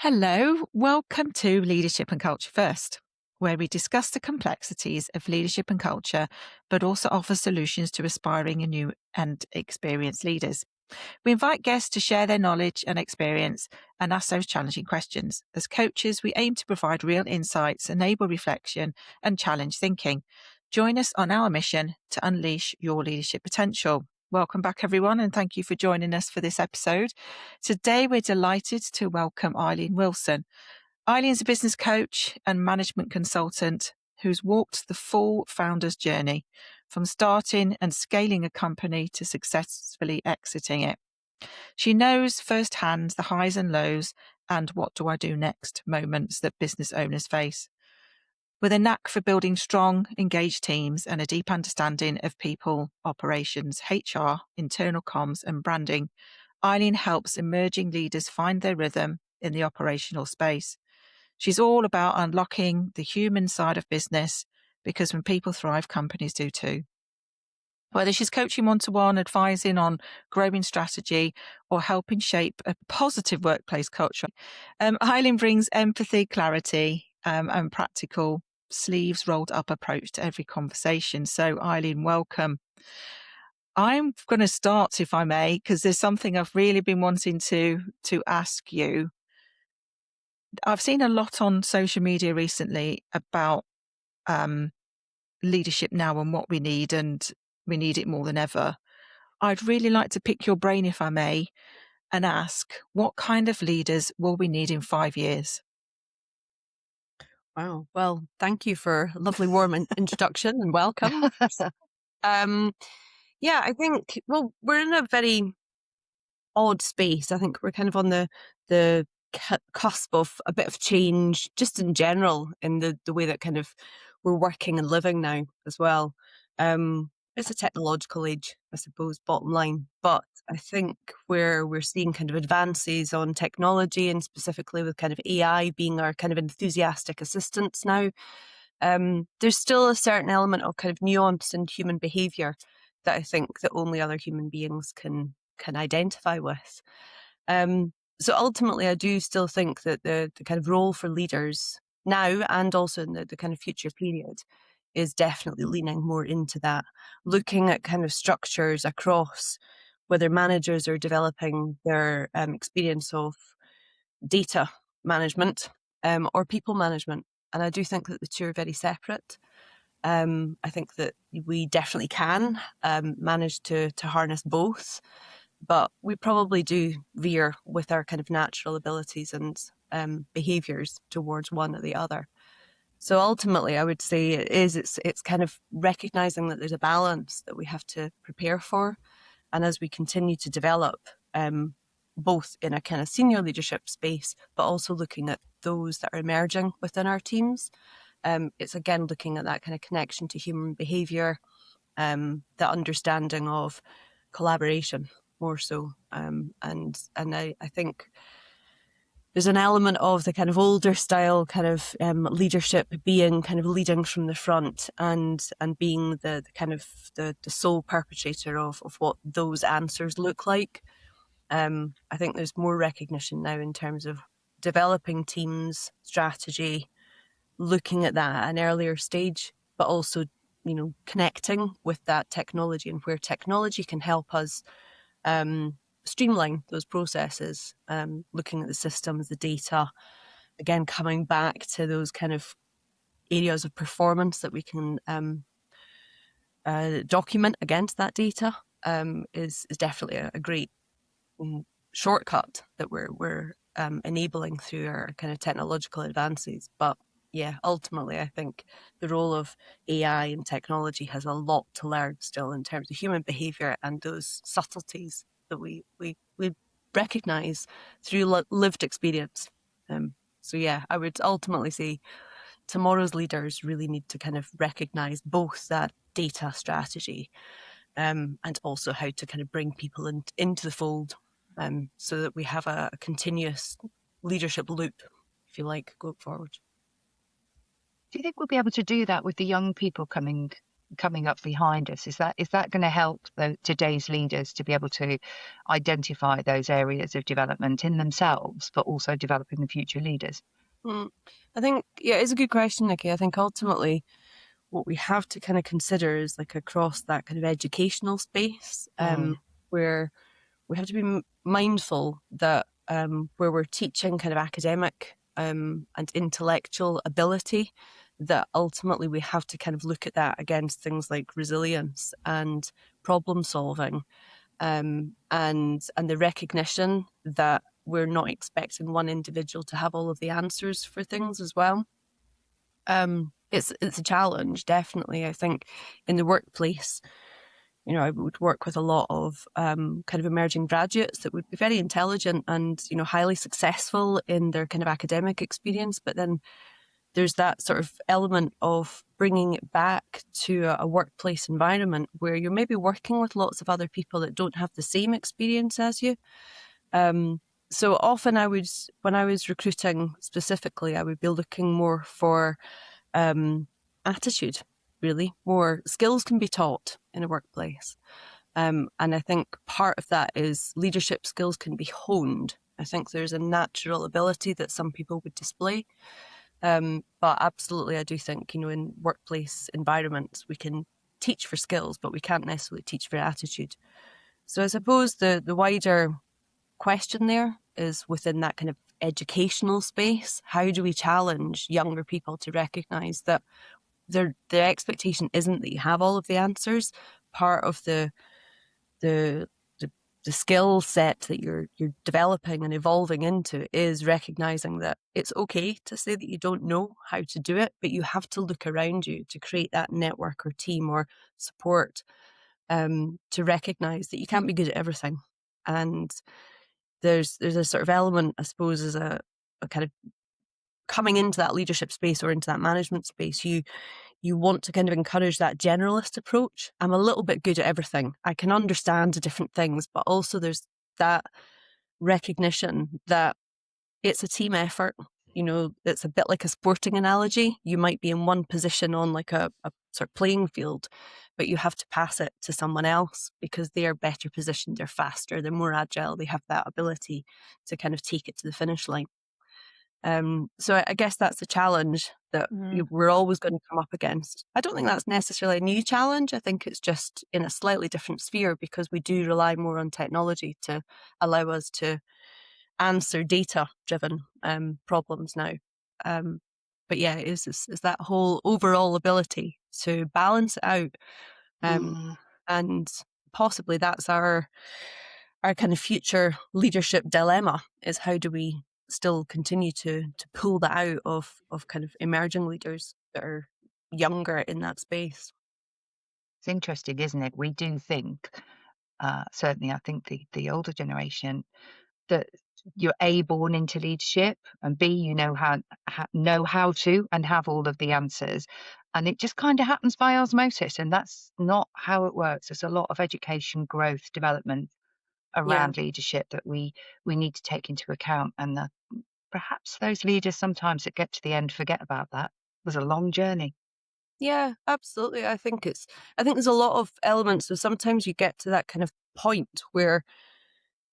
Hello, welcome to Leadership and Culture First, where we discuss the complexities of leadership and culture, but also offer solutions to aspiring and new and experienced leaders. We invite guests to share their knowledge and experience and ask those challenging questions. As coaches, we aim to provide real insights, enable reflection, and challenge thinking. Join us on our mission to unleash your leadership potential. Welcome back, everyone, and thank you for joining us for this episode. Today, we're delighted to welcome Eileen Wilson. Eileen's a business coach and management consultant who's walked the full founder's journey, from starting and scaling a company to successfully exiting it. She knows firsthand the highs and lows and what do I do next moments that business owners face. With a knack for building strong, engaged teams and a deep understanding of people, operations, HR, internal comms, and branding, Eileen helps emerging leaders find their rhythm in the operational space. She's all about unlocking the human side of business, because when people thrive, companies do too. Whether she's coaching one-to-one, advising on growing strategy, or helping shape a positive workplace culture, Eileen brings empathy, clarity, and practical sleeves rolled up approach to every conversation. So Eileen, welcome. I'm going to start, if I may, because there's something I've really been wanting to ask you. I've seen a lot on social media recently about leadership now and what we need, and we need it more than ever. I'd really like to pick your brain, if I may, and ask, what kind of leaders will we need in 5 years? Wow. Well, thank you for a lovely warm introduction and welcome. Yeah, I think, well, we're in a very odd space. I think we're kind of on the cusp of a bit of change just in general in the way that kind of we're working and living now as well. It's a technological age, I suppose, bottom line. But I think where we're seeing kind of advances on technology, and specifically with kind of AI being our kind of enthusiastic assistants now, there's still a certain element of kind of nuance in human behavior that I think that only other human beings can identify with. So ultimately, I do still think that the kind of role for leaders now and also in the kind of future period is definitely leaning more into that, looking at kind of structures across whether managers are developing their experience of data management or people management. And I do think that the two are very separate. I think that we definitely can manage to harness both, but we probably do veer with our kind of natural abilities and behaviors towards one or the other. So ultimately, I would say it's kind of recognizing that there's a balance that we have to prepare for, and as we continue to develop, both in a kind of senior leadership space, but also looking at those that are emerging within our teams. It's again looking at that kind of connection to human behavior, the understanding of collaboration more so. And I think there's an element of the kind of older style kind of leadership being kind of leading from the front and being the kind of the sole perpetrator of what those answers look like. I think there's more recognition now in terms of developing teams, strategy, looking at that at an earlier stage, but also, connecting with that technology and where technology can help us streamline those processes, looking at the systems, the data, again, coming back to those kind of areas of performance that we can document against that data is definitely a great shortcut that we're enabling through our kind of technological advances. But yeah, ultimately, I think the role of AI and technology has a lot to learn still in terms of human behavior and those subtleties that we recognize through lived experience. So yeah, I would ultimately say tomorrow's leaders really need to kind of recognize both that data strategy and also how to kind of bring people into the fold, so that we have a continuous leadership loop, if you like, going forward. Do you think we'll be able to do that with the young people coming coming up behind us, is that going to help today's leaders to be able to identify those areas of development in themselves, but also developing the future leaders? I think, yeah, it's a good question, Nikki. I think ultimately what we have to kind of consider is like across that kind of educational space, where we have to be mindful that where we're teaching kind of academic and intellectual ability, that ultimately we have to kind of look at that against things like resilience and problem solving, and the recognition that we're not expecting one individual to have all of the answers for things as well. It's a challenge, definitely. I think in the workplace, I would work with a lot of kind of emerging graduates that would be very intelligent and, highly successful in their kind of academic experience. But then there's that sort of element of bringing it back to a workplace environment where you're maybe working with lots of other people that don't have the same experience as you. So often when I was recruiting specifically, I would be looking more for attitude, really. More skills can be taught in a workplace. And I think part of that is leadership skills can be honed. I think there's a natural ability that some people would display. But absolutely, I do think, in workplace environments, we can teach for skills, but we can't necessarily teach for attitude. So I suppose the wider question there is within that kind of educational space, how do we challenge younger people to recognize that their expectation isn't that you have all of the answers? Part of the skill set that you're developing and evolving into is recognizing that it's okay to say that you don't know how to do it, but you have to look around you to create that network or team or support, to recognize that you can't be good at everything. And there's a sort of element, I suppose, as a kind of coming into that leadership space or into that management space, you want to kind of encourage that generalist approach. I'm a little bit good at everything. I can understand different things, but also there's that recognition that it's a team effort. It's a bit like a sporting analogy. You might be in one position on like a sort of playing field, but you have to pass it to someone else because they are better positioned, they're faster, they're more agile, they have that ability to kind of take it to the finish line. So I guess that's a challenge that we're always going to come up against. I don't think that's necessarily a new challenge. I think it's just in a slightly different sphere because we do rely more on technology to allow us to answer data-driven problems now. But yeah, it's that whole overall ability to balance it out. And possibly that's our kind of future leadership dilemma, is how do we still continue to pull that out of kind of emerging leaders that are younger in that space. It's interesting, isn't it? We do think, certainly I think the older generation, that you're A, born into leadership, and B, you know how to and have all of the answers. And it just kind of happens by osmosis, and that's not how it works. There's a lot of education, growth, development around leadership that we need to take into account. And perhaps those leaders sometimes that get to the end forget about that. It was a long journey. Yeah, absolutely. I think there's a lot of elements. So sometimes you get to that kind of point where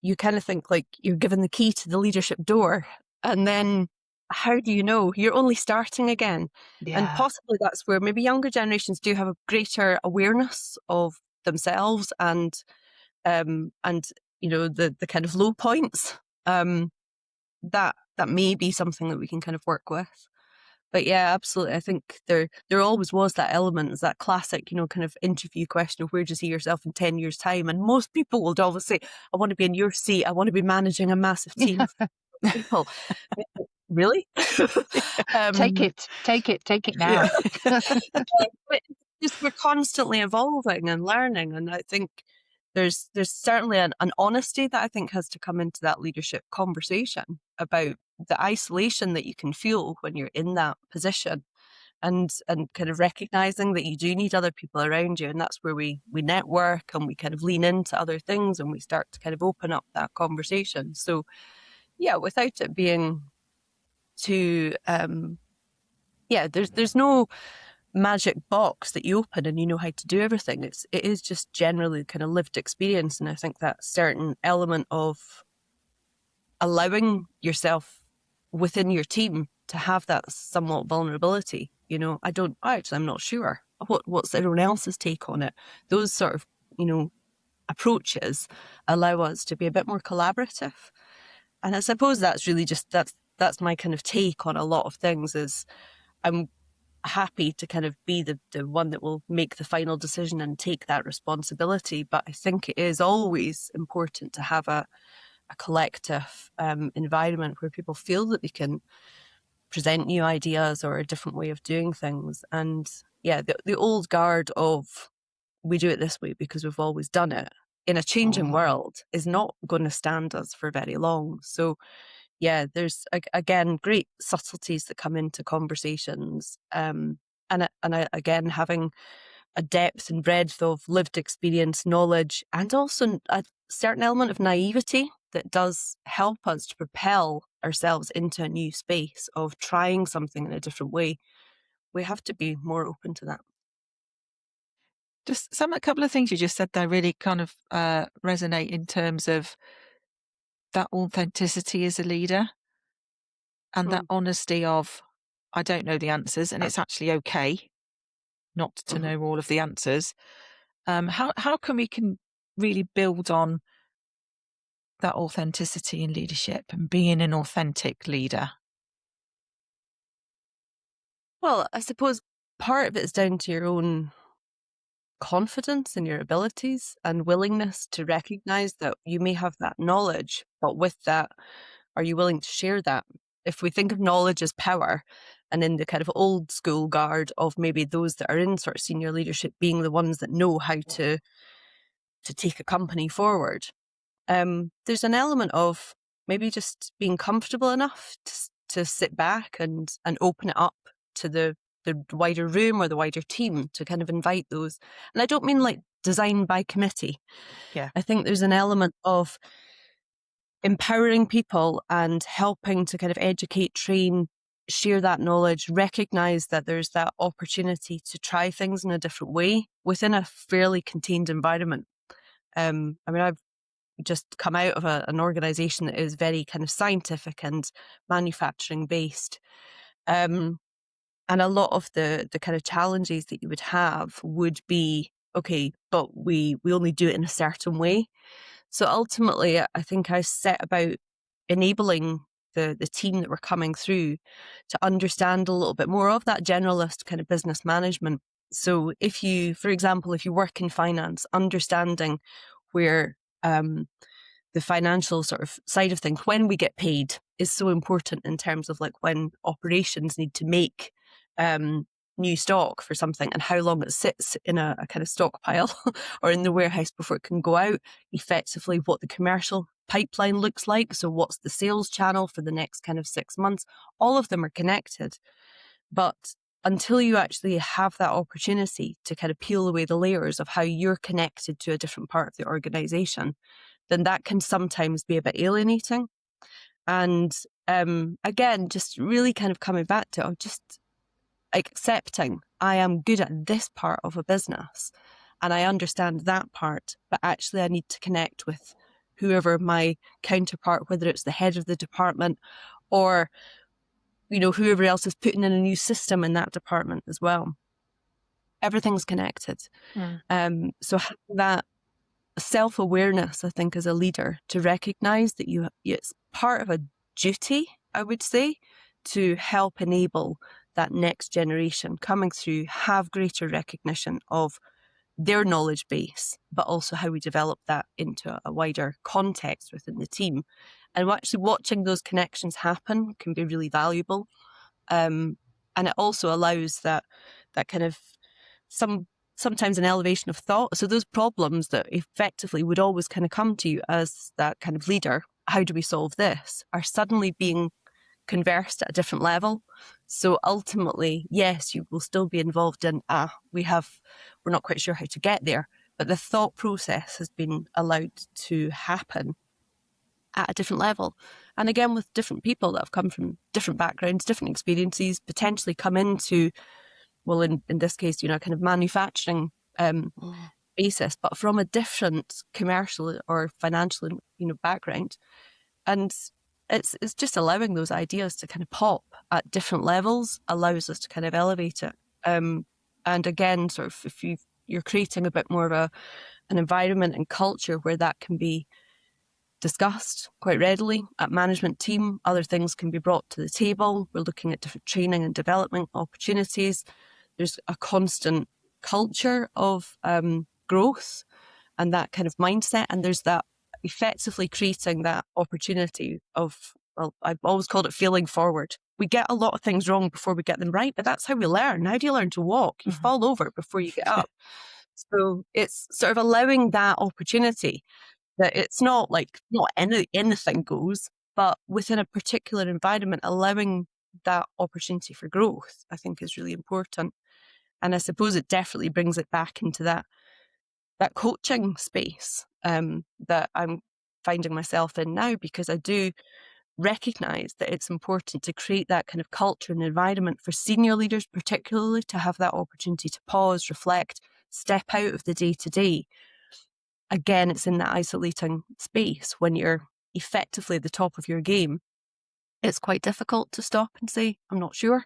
you kind of think like you're given the key to the leadership door, and then how do you know? You're only starting again. And possibly that's where maybe younger generations do have a greater awareness of themselves and the kind of low points. That may be something that we can kind of work with. But yeah, absolutely. I think there always was that element, that classic, kind of interview question of where do you see yourself in 10 years' time? And most people would always say, I want to be in your seat. I want to be managing a massive team of people. Really? Take it now. But just we're constantly evolving and learning. And I think there's certainly an honesty that I think has to come into that leadership conversation about the isolation that you can feel when you're in that position, and kind of recognizing that you do need other people around you. And that's where we network and we kind of lean into other things and we start to kind of open up that conversation. So yeah, without it being too, there's no magic box that you open and you know how to do everything. It is just generally kind of lived experience. And I think that certain element of allowing yourself within your team to have that somewhat vulnerability, I'm not sure what's everyone else's take on it. Those sort of, approaches allow us to be a bit more collaborative. And I suppose that's really just, that's my kind of take on a lot of things. Is I'm happy to kind of be the one that will make the final decision and take that responsibility. But I think it is always important to have a collective environment where people feel that they can present new ideas or a different way of doing things. And yeah, the old guard of we do it this way because we've always done it in a changing world is not going to stand us for very long. So yeah, there's again great subtleties that come into conversations, and again having a depth and breadth of lived experience, knowledge, and also a certain element of naivety that does help us to propel ourselves into a new space of trying something in a different way. We have to be more open to that. Just a couple of things you just said there really kind of resonate in terms of that authenticity as a leader and that honesty of, I don't know the answers and it's actually okay not to know all of the answers. How can we really build on that authenticity in leadership and being an authentic leader? Well, I suppose part of it is down to your own confidence in your abilities and willingness to recognize that you may have that knowledge, but with that, are you willing to share that? If we think of knowledge as power, and in the kind of old school guard of maybe those that are in sort of senior leadership being the ones that know how to take a company forward, there's an element of maybe just being comfortable enough to sit back and open it up to the wider room or the wider team to kind of invite those. And I don't mean like design by committee. Yeah. I think there's an element of empowering people and helping to kind of educate, train, share that knowledge, recognize that there's that opportunity to try things in a different way within a fairly contained environment. I mean, I've just come out of an organization that is very kind of scientific and manufacturing based. And a lot of the kind of challenges that you would have would be, okay, but we only do it in a certain way. So ultimately, I think I set about enabling the team that were coming through to understand a little bit more of that generalist kind of business management. So if you, for example, if you work in finance, understanding where the financial sort of side of things, when we get paid, is so important in terms of like when operations need to make new stock for something and how long it sits in a kind of stockpile or in the warehouse before it can go out, effectively what the commercial pipeline looks like. So what's the sales channel for the next kind of 6 months? All of them are connected. But until you actually have that opportunity to kind of peel away the layers of how you're connected to a different part of the organization, then that can sometimes be a bit alienating. And again, just really kind of coming back to just accepting I am good at this part of a business and I understand that part, but actually I need to connect with whoever my counterpart, whether it's the head of the department or, whoever else is putting in a new system in that department as well. Everything's connected. So having that self-awareness, I think, as a leader, to recognize that it's part of a duty, I would say, to help enable that next generation coming through have greater recognition of their knowledge base, but also how we develop that into a wider context within the team. And actually watching those connections happen can be really valuable. And it also allows that kind of sometimes an elevation of thought. So those problems that effectively would always kind of come to you as that kind of leader, how do we solve this, are suddenly being conversed at a different level. So ultimately, yes, you will still be involved in, we're not quite sure how to get there, but the thought process has been allowed to happen at a different level. And again, with different people that have come from different backgrounds, different experiences, potentially come into well, in this case, kind of manufacturing basis, but from a different commercial or financial, background. And it's just allowing those ideas to kind of pop at different levels allows us to kind of elevate it. And again, sort of if you're creating a bit more of an environment and culture where that can be discussed quite readily at management team, other things can be brought to the table. We're looking at different training and development opportunities. There's a constant culture of growth and that kind of mindset. And there's that effectively creating that opportunity of, well, I've always called it failing forward. We get a lot of things wrong before we get them right, but that's how we learn. How do you learn to walk? You fall over before you get up. So it's sort of allowing that opportunity that it's not like not anything goes, but within a particular environment, allowing that opportunity for growth, I think is really important. And I suppose it definitely brings it back into that coaching space that I'm finding myself in now, because I do recognize that it's important to create that kind of culture and environment for senior leaders, particularly to have that opportunity to pause, reflect, step out of the day-to-day. Again, it's in that isolating space when you're effectively at the top of your game. It's quite difficult to stop and say, I'm not sure.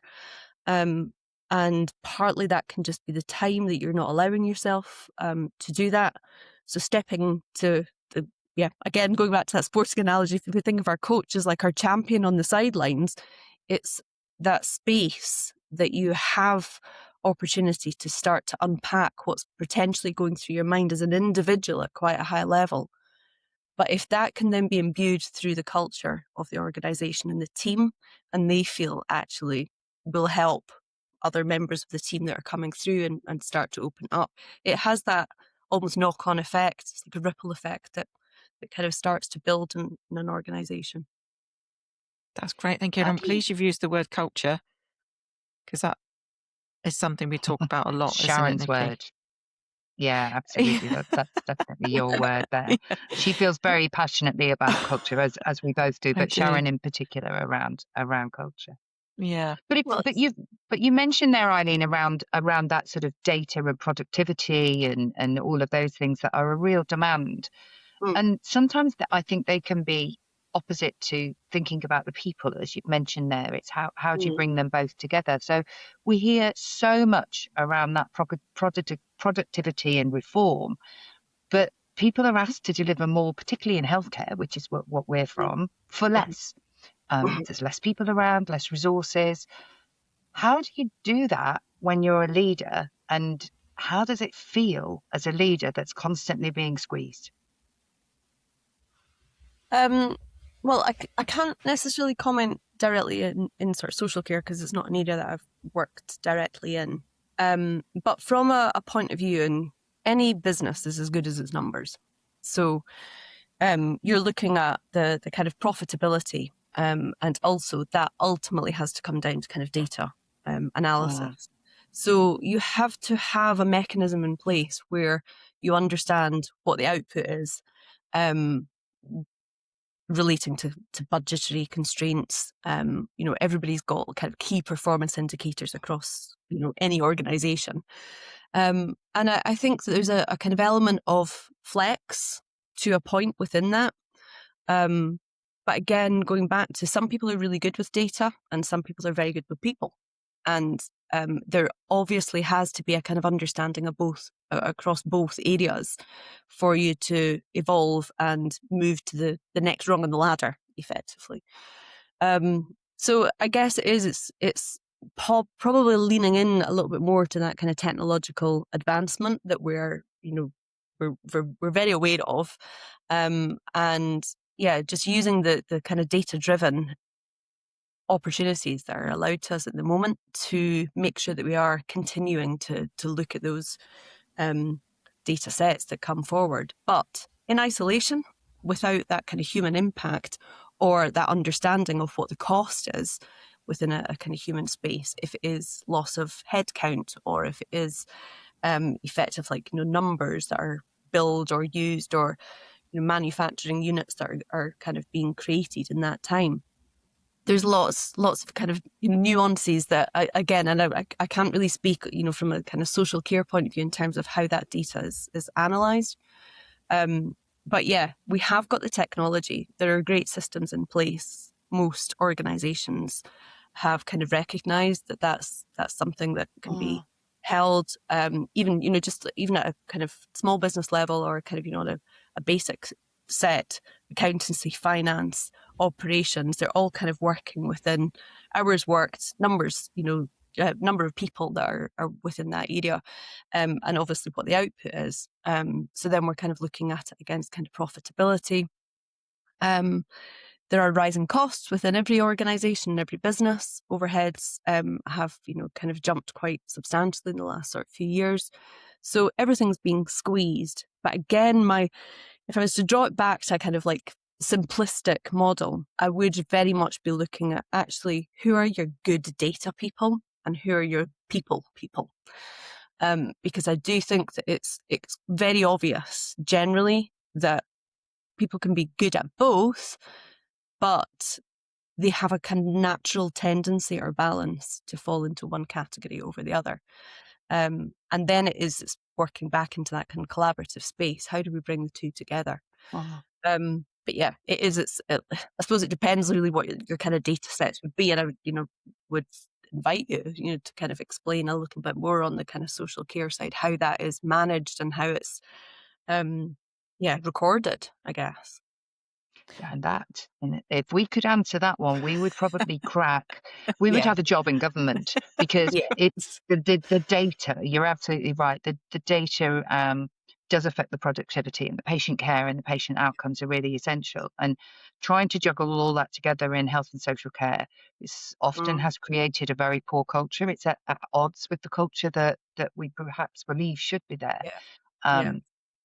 And partly that can just be the time that you're not allowing yourself to do that. So stepping to again, going back to that sporting analogy, if we think of our coach as like our champion on the sidelines, it's that space that you have opportunity to start to unpack what's potentially going through your mind as an individual at quite a high level. But if that can then be imbued through the culture of the organisation and the team, and they feel actually will help other members of the team that are coming through and start to open up, it has that almost knock-on effect. It's like a ripple effect that kind of starts to build in an organisation. That's great. Thank you. And I'm pleased you've used the word culture, because that is something we talk about a lot. Sharon's isn't it, Nikki? word. Yeah, absolutely. That's definitely your word there. She feels very passionately about culture, as we both do, but Sharon in particular around culture. Yeah. But you mentioned there, Eileen, around that sort of data and productivity and all of those things that are a real demand. And sometimes I think they can be opposite to thinking about the people, as you've mentioned there. It's how do you bring them both together? So we hear so much around that productivity and reform, but people are asked to deliver more, particularly in healthcare, which is what we're from, for less. There's less people around, less resources. How do you do that when you're a leader? And how does it feel as a leader that's constantly being squeezed? Well, I can't necessarily comment directly in sort of social care because it's not an area that I've worked directly in. But from a point of view, in any business is as good as its numbers. So you're looking at the kind of profitability, and also that ultimately has to come down to kind of data analysis. So you have to have a mechanism in place where you understand what the output is, relating to budgetary constraints. Everybody's got kind of key performance indicators across, any organization. And I think that there's a kind of element of flex to a point within that. But again, going back to some people are really good with data and some people are very good with people. And there obviously has to be a kind of understanding of both across both areas for you to evolve and move to the next rung on the ladder, effectively. So I guess it's probably leaning in a little bit more to that kind of technological advancement that we're very aware of, and just using the kind of data driven opportunities that are allowed to us at the moment to make sure that we are continuing to look at those data sets that come forward, but in isolation, without that kind of human impact or that understanding of what the cost is within a kind of human space, if it is loss of headcount or if it is effective numbers that are billed or used, or manufacturing units that are kind of being created in that time. there's lots of kind of nuances that I can't really speak, from a kind of social care point of view in terms of how that data is analysed. But yeah, we have got the technology. There are great systems in place. Most organisations have kind of recognised that that's something that can be held, even just even at a kind of small business level, or kind of on a basic set, accountancy, finance, operations. They're all kind of working within hours worked, numbers, number of people that are within that area, and obviously what the output is. So then we're kind of looking at it against kind of profitability. There are rising costs within every organisation, every business. Overheads have, kind of jumped quite substantially in the last sort of few years. So everything's being squeezed. But again, if I was to draw it back to a kind of like simplistic model, I would very much be looking at actually who are your good data people and who are your people. Because I do think that it's very obvious generally that people can be good at both, but they have a kind of natural tendency or balance to fall into one category over the other. And then it's working back into that kind of collaborative space. How do we bring the two together? But yeah, I suppose it depends really what your kind of data sets would be. And I would invite you, to kind of explain a little bit more on the kind of social care side, how that is managed and how it's, recorded, I guess. And if we could answer that one, we would probably crack. We would have a job in government, because it's the data. You're absolutely right. The data does affect the productivity, and the patient care and the patient outcomes are really essential. And trying to juggle all that together in health and social care often has created a very poor culture. It's at odds with the culture that we perhaps believe should be there.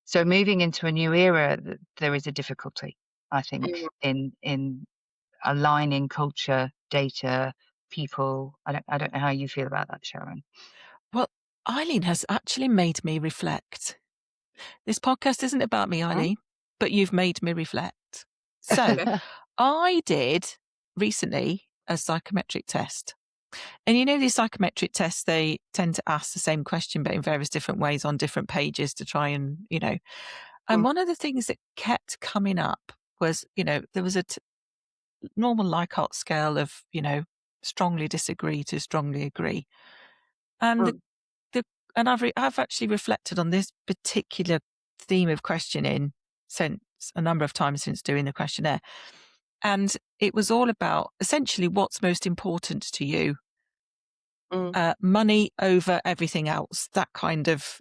So moving into a new era, there is a difficulty, I think, in aligning culture, data, people. I don't know how you feel about that, Sharon. Well, Eileen has actually made me reflect. This podcast isn't about me, Eileen, but you've made me reflect. So I did recently a psychometric test. And these psychometric tests, they tend to ask the same question, but in various different ways on different pages to try and, And one of the things that kept coming up was, there was a normal Likert scale of, strongly disagree to strongly agree. And I've actually reflected on this particular theme of questioning since a number of times since doing the questionnaire. And it was all about essentially what's most important to you. Money over everything else, that kind of,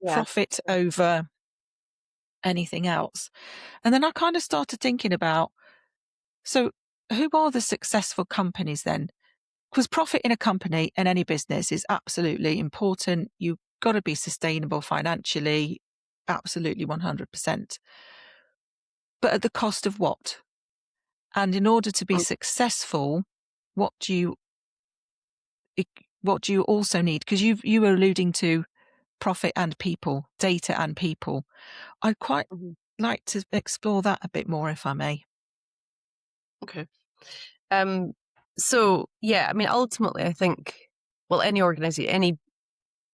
profit over anything else. And then I kind of started thinking about, so who are the successful companies then? Because profit in a company and any business is absolutely important. You've got to be sustainable financially, absolutely 100%. But at the cost of what? And in order to be successful, what do you also need? Because you were alluding to profit and people, data and people. I'd quite like to explore that a bit more, if I may. Okay. So yeah, I mean, ultimately, I think, any organization, any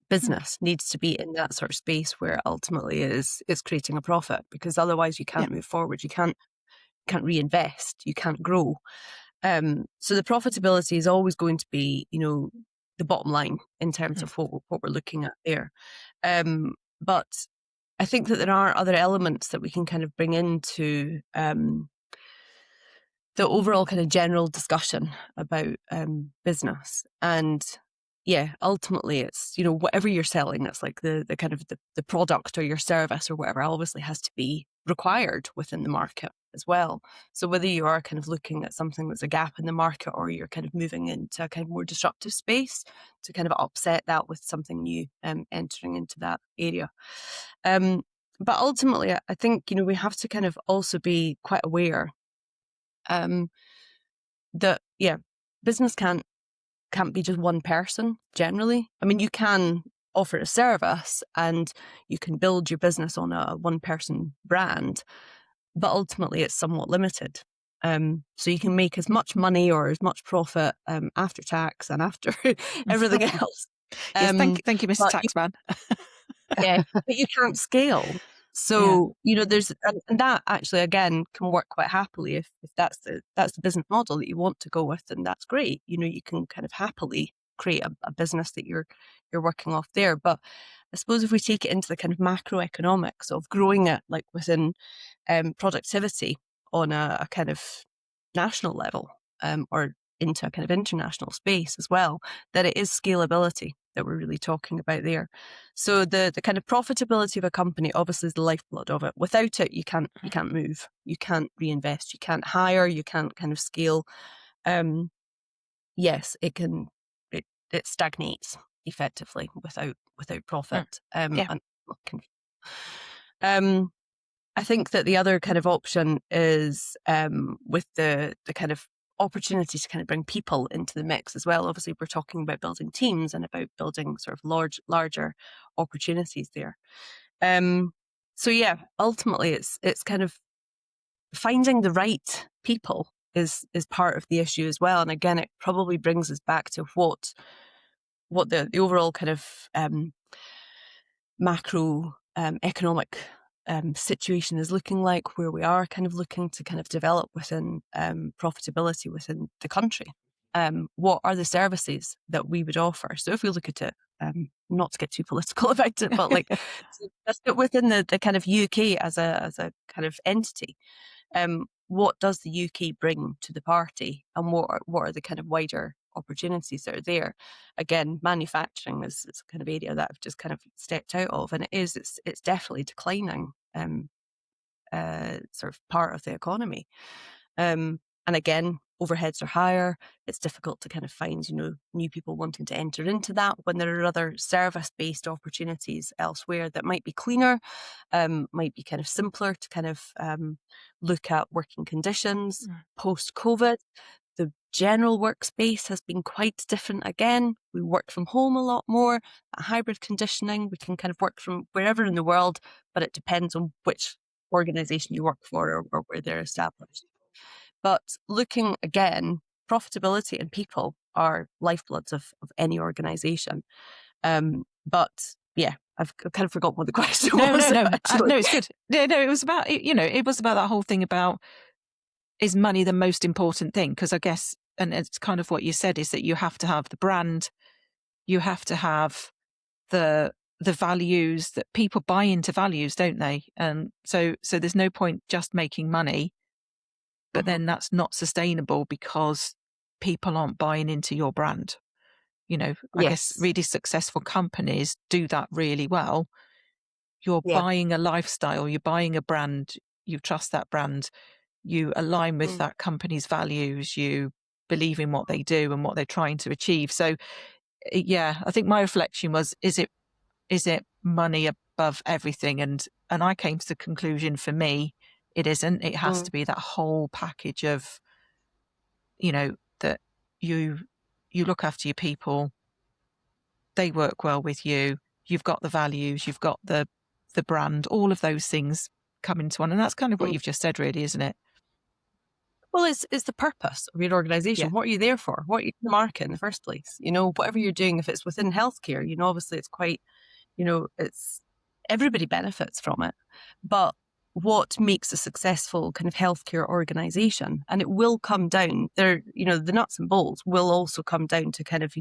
business needs to be in that sort of space where ultimately is creating a profit, because otherwise you can't move forward. You can't reinvest. You can't grow. So the profitability is always going to be, the bottom line in terms of what we're looking at there. But I think that there are other elements that we can kind of bring into the overall kind of general discussion about business. And ultimately it's, whatever you're selling, that's like the kind of the product or your service or whatever obviously has to be required within the market as well. So whether you are kind of looking at something that's a gap in the market, or you're kind of moving into a kind of more disruptive space to kind of upset that with something new entering into that area. But ultimately, I think, we have to kind of also be quite aware that business can't be just one person generally. I mean, you can offer a service and you can build your business on a one person brand, but ultimately it's somewhat limited. So you can make as much money or as much profit after tax and after everything else. Yes, thank you, Mr. But Taxman. yeah, but you can't scale. So, there's, and that actually, again, can work quite happily if that's the business model that you want to go with, and that's great. You can kind of happily create a business that you're working off there. But I suppose if we take it into the kind of macroeconomics of growing it, like within productivity on a kind of national level, or into a kind of international space as well, that it is scalability that we're really talking about there. So the kind of profitability of a company obviously is the lifeblood of it. Without it, you can't move, you can't reinvest, you can't hire, you can't kind of scale. Yes, it stagnates effectively without profit. Yeah. I think that the other kind of option is with the kind of opportunity to kind of bring people into the mix as well. Obviously, we're talking about building teams and about building sort of larger opportunities there. So yeah, ultimately, it's kind of finding the right people is part of the issue as well. And again, it probably brings us back to what the overall kind of macro economic situation is looking like, where we are kind of looking to kind of develop within profitability within the country. What are the services that we would offer? So if we look at it, not to get too political about it, but like just within the kind of UK as a kind of entity, what does the UK bring to the party, and what are the kind of wider opportunities that are there? Again, manufacturing is a kind of area that I've just kind of stepped out of, and it's definitely declining, sort of part of the economy. And again, overheads are higher. It's difficult to kind of find, new people wanting to enter into that when there are other service-based opportunities elsewhere that might be cleaner, might be kind of simpler to kind of look at working conditions post-COVID. The general workspace has been quite different again. We work from home a lot more, a hybrid conditioning. We can kind of work from wherever in the world, but it depends on which organization you work for or where they're established. But looking again, profitability and people are lifebloods of any organization. But yeah, I've kind of forgotten what the question was. No, it's good. No, it was about, it was about that whole thing about, is money the most important thing? Because I guess, and it's kind of what you said, is that you have to have the brand, you have to have the values, that people buy into values, don't they? And so there's no point just making money, but then that's not sustainable because people aren't buying into your brand. I guess really successful companies do that really well. You're buying a lifestyle, you're buying a brand, you trust that brand, you align with that company's values, you believe in what they do and what they're trying to achieve. So yeah, I think my reflection was, is it money above everything? And I came to the conclusion, for me, it isn't. It has to be that whole package of, that you look after your people, they work well with you, you've got the values, you've got the brand, all of those things come into one. And that's kind of what you've just said, really, isn't it? Well, it's the purpose of your organization. Yeah. What are you there for? What are you in the market in the first place? Whatever you're doing, if it's within healthcare, obviously it's quite, it's everybody benefits from it. But what makes a successful kind of healthcare organization, and it will come down there, the nuts and bolts will also come down to kind of,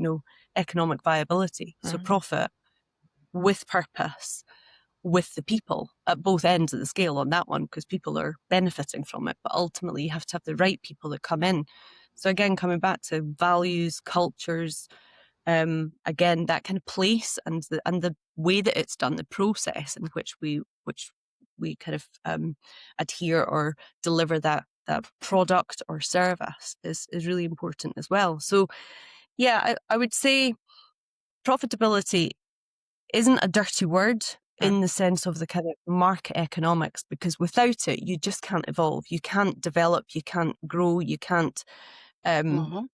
economic viability. So profit with purpose, with the people at both ends of the scale on that one, because people are benefiting from it. But ultimately, you have to have the right people that come in. So again, coming back to values, cultures, again, that kind of place and the way that it's done, the process in which we kind of adhere or deliver that product or service is really important as well. So yeah, I would say profitability isn't a dirty word in the sense of the kind of market economics, because without it, you just can't evolve. You can't develop, you can't grow, you can't, you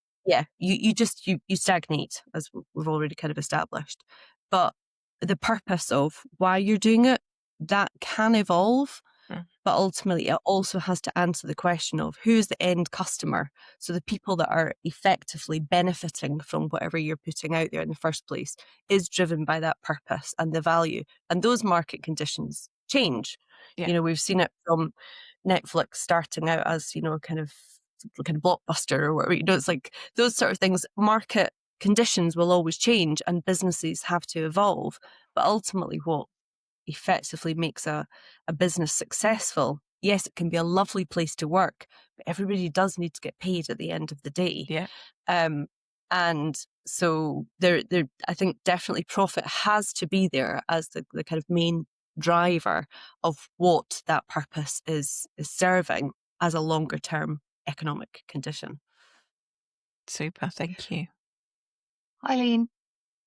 stagnate, as we've already kind of established. But the purpose of why you're doing it, that can evolve. But ultimately, it also has to answer the question of who's the end customer. So the people that are effectively benefiting from whatever you're putting out there in the first place is driven by that purpose and the value. And those market conditions change. Yeah. We've seen it from Netflix starting out as, kind of blockbuster or whatever. It's like those sort of things. Market conditions will always change and businesses have to evolve. But ultimately, what effectively makes a business successful, yes, it can be a lovely place to work, but everybody does need to get paid at the end of the day. Yeah. And so there, I think definitely profit has to be there as the kind of main driver of what that purpose is serving as a longer term economic condition. Super. Thank you. Eileen,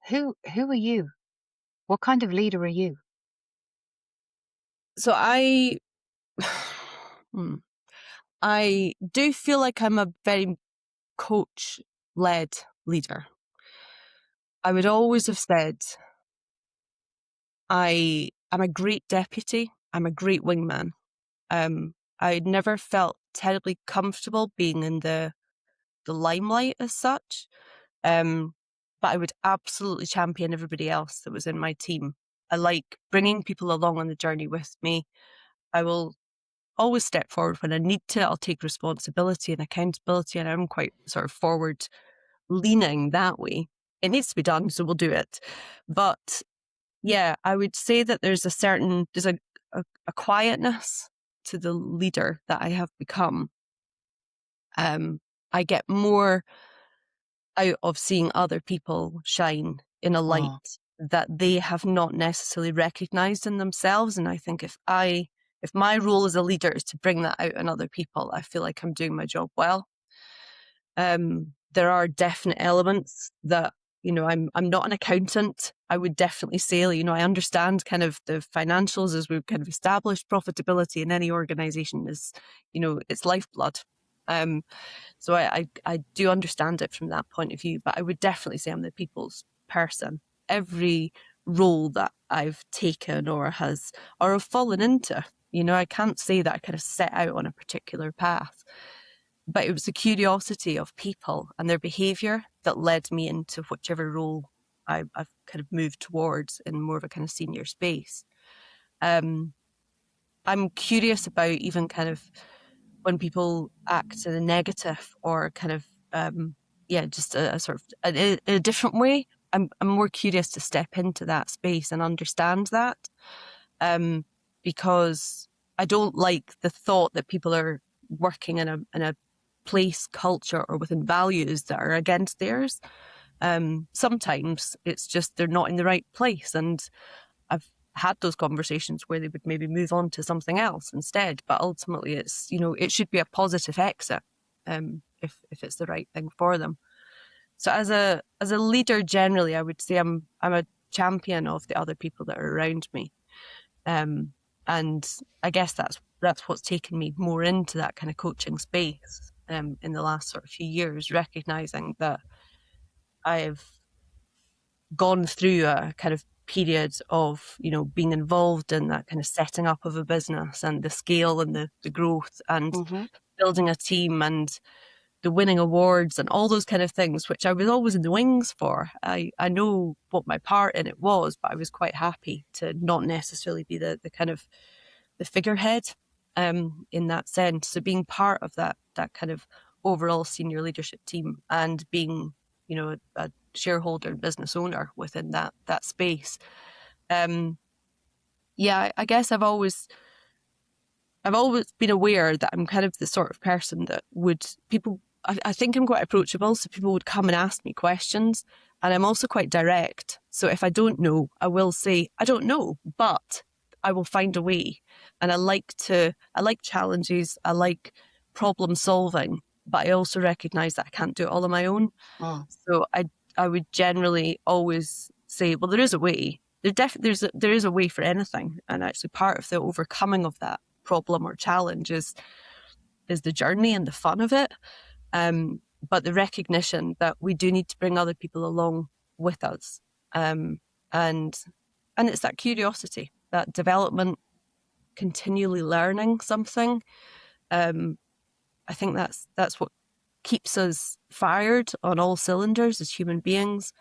who are you? What kind of leader are you? So I do feel like I'm a very coach-led leader. I would always have said I'm a great deputy. I'm a great wingman. I never felt terribly comfortable being in the limelight as such. But I would absolutely champion everybody else that was in my team. I like bringing people along on the journey with me. I will always step forward when I need to. I'll take responsibility and accountability, and I'm quite sort of forward leaning that way. It needs to be done, so we'll do it. But yeah, I would say that there's a quietness to the leader that I have become. I get more out of seeing other people shine in a light that they have not necessarily recognized in themselves. And I think if my role as a leader is to bring that out in other people, I feel like I'm doing my job well. There are definite elements that, I'm not an accountant. I would definitely say, I understand kind of the financials as we've kind of established. Profitability in any organization is, it's lifeblood. So I do understand it from that point of view, but I would definitely say I'm the people's person. Every role that I've taken or have fallen into, I can't say that I kind of set out on a particular path, but it was the curiosity of people and their behavior that led me into whichever role I've kind of moved towards in more of a kind of senior space. I'm curious about even kind of when people act in a negative or kind of, just a sort of a different way. I'm more curious to step into that space and understand that, because I don't like the thought that people are working in a place, culture, or within values that are against theirs. Sometimes it's just they're not in the right place, and I've had those conversations where they would maybe move on to something else instead. But ultimately, it's it should be a positive exit, if it's the right thing for them. So as a leader, generally, I would say I'm a champion of the other people that are around me, and I guess that's what's taken me more into that kind of coaching space in the last sort of few years, recognizing that I've gone through a kind of period of, being involved in that kind of setting up of a business and the scale and the growth and building a team and the winning awards and all those kind of things, which I was always in the wings for. I know what my part in it was, but I was quite happy to not necessarily be the kind of the figurehead in that sense. So being part of that kind of overall senior leadership team and being, a shareholder and business owner within that space. I guess I've always been aware that I'm kind of the sort of person that I think I'm quite approachable, so people would come and ask me questions, and I'm also quite direct. So if I don't know, I will say, I don't know, but I will find a way. And I like challenges, I like problem solving, but I also recognize that I can't do it all on my own. So I would generally always say, well, there is a way. There is a way for anything. And actually part of the overcoming of that problem or challenge is the journey and the fun of it. But the recognition that we do need to bring other people along with us. And it's that curiosity, that development, continually learning something. I think that's what keeps us fired on all cylinders as human beings.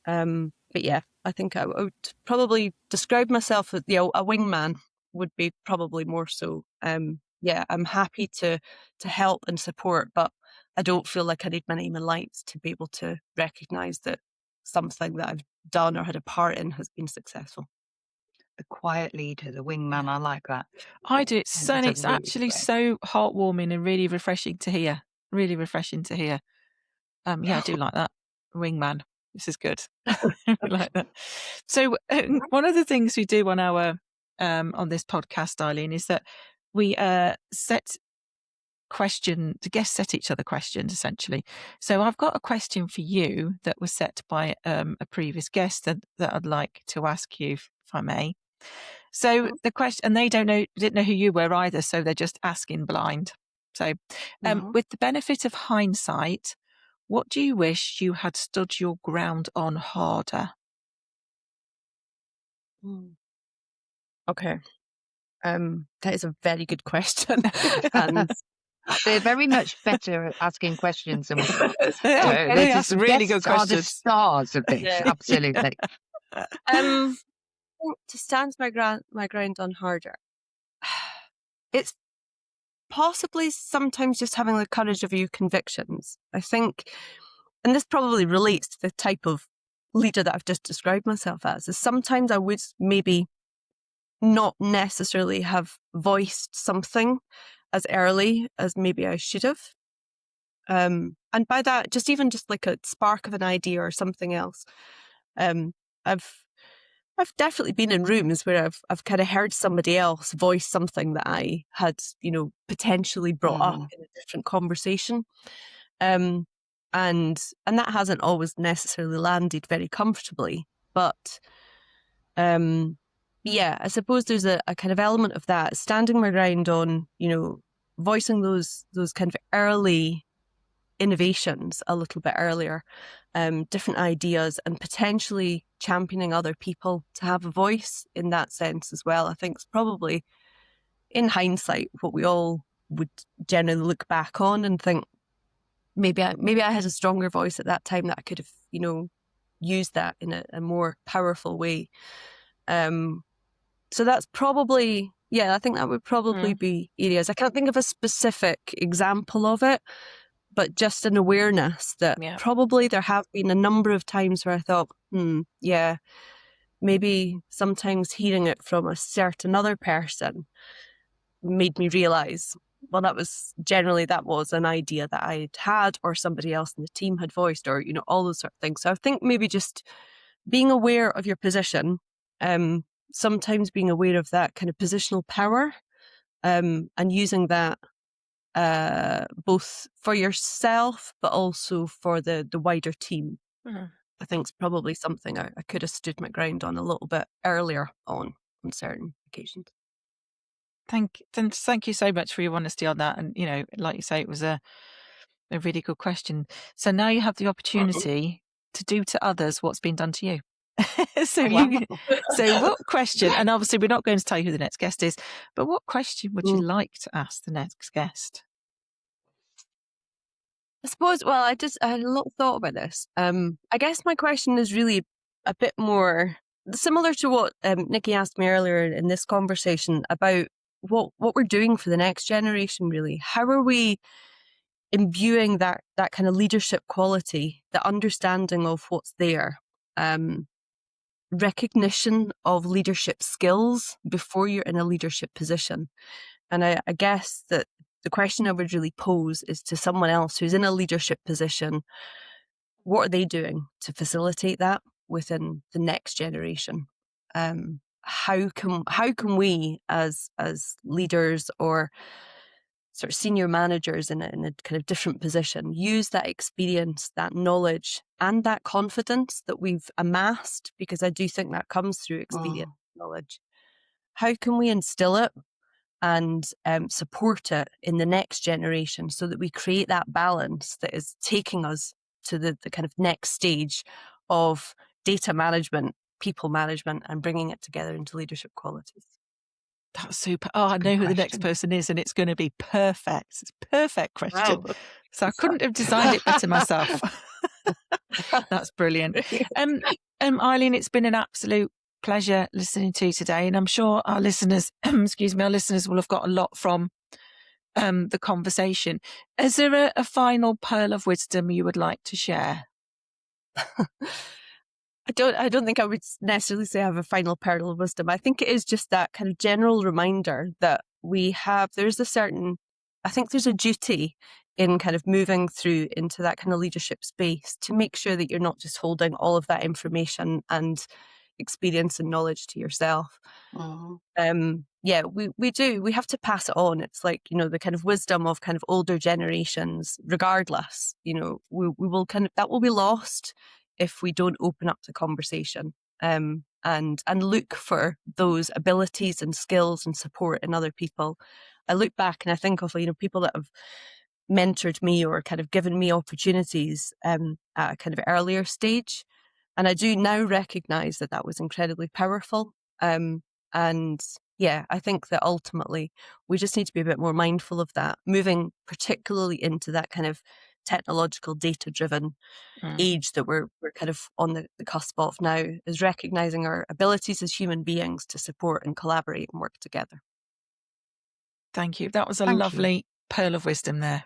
But yeah, I think I would probably describe myself as, a wingman would be probably more so. Yeah, I'm happy to help and support, but I don't feel like I need my name and lights to be able to recognise that something that I've done or had a part in has been successful. The quiet leader, the wingman, I like that. I do. I think that's a It's really actually great. so heartwarming and really refreshing to hear. Really refreshing to hear. Yeah, I do like that. Wingman. This is good. I like that. So one of the things we do on our on this podcast, Eileen, is that we set the guests set each other questions essentially. So I've got a question for you that was set by a previous guest that I'd like to ask you, if I may. So the question, and they didn't know who you were either, so they're just asking blind. So, with the benefit of hindsight, what do you wish you had stood your ground on harder? Okay. That is a very good question. And They're very much better at asking questions than They ask the really good guests are the questions. stars of this. Yeah. Absolutely. To stand my ground on harder. It's possibly sometimes just having the courage of your convictions. I think, and this probably relates to the type of leader that I've just described myself as, is sometimes I would maybe not necessarily have voiced something as early as maybe I should have. And by that, just like a spark of an idea or something else. I've definitely been in rooms where I've kind of heard somebody else voice something that I had, potentially brought up in a different conversation. And that hasn't always necessarily landed very comfortably. But yeah, I suppose there's a kind of element of that, standing my ground on, voicing those kind of early innovations a little bit earlier, different ideas, and potentially championing other people to have a voice in that sense as well. I think it's probably, in hindsight, what we all would generally look back on and think, maybe I had a stronger voice at that time that I could have, used that in a more powerful way. So that's probably, I think that would probably be areas. I can't think of a specific example of it, but just an awareness that probably there have been a number of times where I thought, maybe sometimes hearing it from a certain other person made me realise, well, that was an idea that I'd had or somebody else in the team had voiced, or, all those sort of things. So I think maybe just being aware of your position, sometimes being aware of that kind of positional power, and using that both for yourself but also for the wider team. I think it's probably something I could have stood my ground on a little bit earlier on certain occasions. Thank you so much for your honesty on that. And, like you say, it was a really good question. So now you have the opportunity to do to others what's been done to you. So what question, and obviously we're not going to tell you who the next guest is, but what question would you like to ask the next guest? I suppose, I had a little thought about this. I guess my question is really a bit more similar to what Nikki asked me earlier in this conversation about what we're doing for the next generation, really. How are we imbuing that kind of leadership quality, the understanding of what's there, recognition of leadership skills before you're in a leadership position. And I guess that the question I would really pose is to someone else who's in a leadership position, what are they doing to facilitate that within the next generation? How can we as leaders or sort of senior managers in a kind of different position use that experience, that knowledge, and that confidence that we've amassed? Because I do think that comes through experience, knowledge. How can we instill it and support it in the next generation so that we create that balance that is taking us to the kind of next stage of data management, people management, and bringing it together into leadership qualities? That's super. Oh, I know Good who the next question. person is, and it's going to be perfect. It's a perfect question. Wow. So I couldn't have designed it better myself. That's brilliant. Eileen, it's been an absolute pleasure listening to you today, and I'm sure our listeners, excuse me, our listeners will have got a lot from the conversation. Is there a final pearl of wisdom you would like to share? I don't think I would necessarily say I have a final pearl of wisdom. I think it is just that kind of general reminder that there's a duty in kind of moving through into that kind of leadership space to make sure that you're not just holding all of that information and experience and knowledge to yourself. Yeah, we have to pass it on. It's like, the kind of wisdom of kind of older generations, regardless, we will that will be lost if we don't open up the conversation, and look for those abilities and skills and support in other people. I look back and I think of, people that have mentored me or kind of given me opportunities at a kind of earlier stage. And I do now recognize that was incredibly powerful. And yeah, I think that ultimately we just need to be a bit more mindful of that, moving particularly into that kind of technological data-driven age that we're kind of on the cusp of now, is recognizing our abilities as human beings to support and collaborate and work together. Thank you. That was a Thank you. lovely pearl of wisdom there.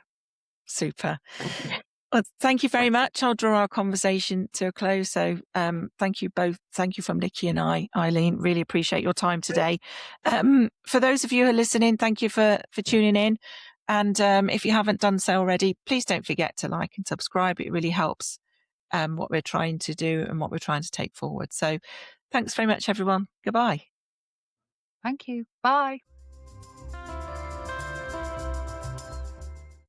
Super. Thank you. Well, thank you very much. I'll draw our conversation to a close. So thank you both. Thank you from Nikki and Eileen. Really appreciate your time today. For those of you who are listening, thank you for tuning in. And if you haven't done so already, please don't forget to like and subscribe. It really helps what we're trying to do and what we're trying to take forward. So thanks very much, everyone. Goodbye. Thank you. Bye.